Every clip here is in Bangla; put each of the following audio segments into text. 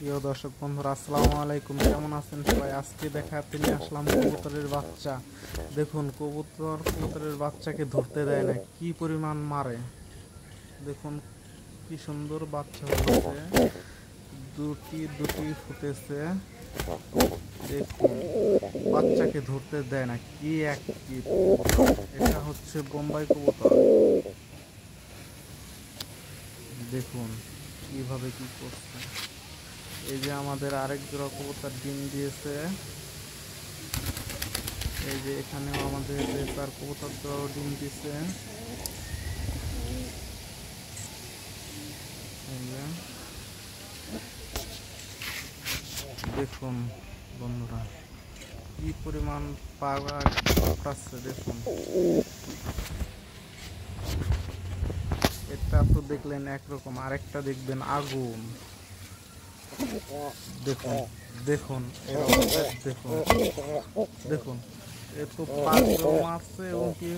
প্রিয় দর্শক বন্ধুরা, আসসালামু আলাইকুম। কেমন আছেন সবাই? আজকে দেখাতে নিয়ে আসলাম কবুতরের বাচ্চা। দেখুন, কবুতরের বাচ্চাকে ধরতে দেয় না, কি পরিমাণ মারে। দেখুন কি সুন্দর বাচ্চা হয়েছে, দুটি দুটি ফুটেছে। দেখুন, বাচ্চাকে ধরতে দেয় না, কি অ্যাক্টিভ। এটা হচ্ছে বোম্বাই কবুতর। দেখুন কিভাবে কি করছে। এই যে আমাদের আরেক জোড়া কবুতর ডিম দিয়েছে। এই যে এখানেও আমাদের রেসার কবুতর জোড়াও ডিম দিছে। এই যে দেখুন বন্ধুরা, কি পরিমাণ পাগা পাচ্ছে। দেখুন, এটা তো দেখলেন একরকম, আরেকটা দেখবেন আগুন। দেখুন দেখুন এর অবস্থা দেখুন। দেখুন, এ তো পাগও মারছে এবং কি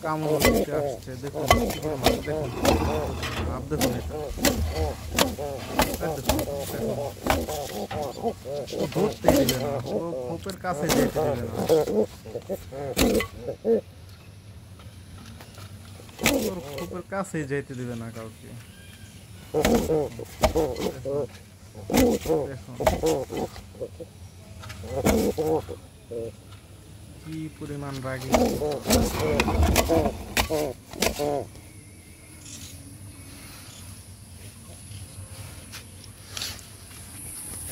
কামড় দিতে আসছে। দেখুন কি পরিমাণ, দেখুন ভাব, দেখুন এটা, দেখুন দেখুন, ও ধরতেই দিবে না, ও খোপের কাছে যেতে দিবে না, ওর খোপের কাছেই যেতে দিবে না কাউকে। দেখুন কি পরিমাণ রাগী।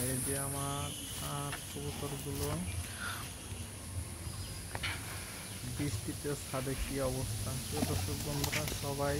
এই যে আমার আর কবুতরগুলো বৃষ্টিতে ছাদে কি অবস্থা। দর্শক বন্ধুরা সবাই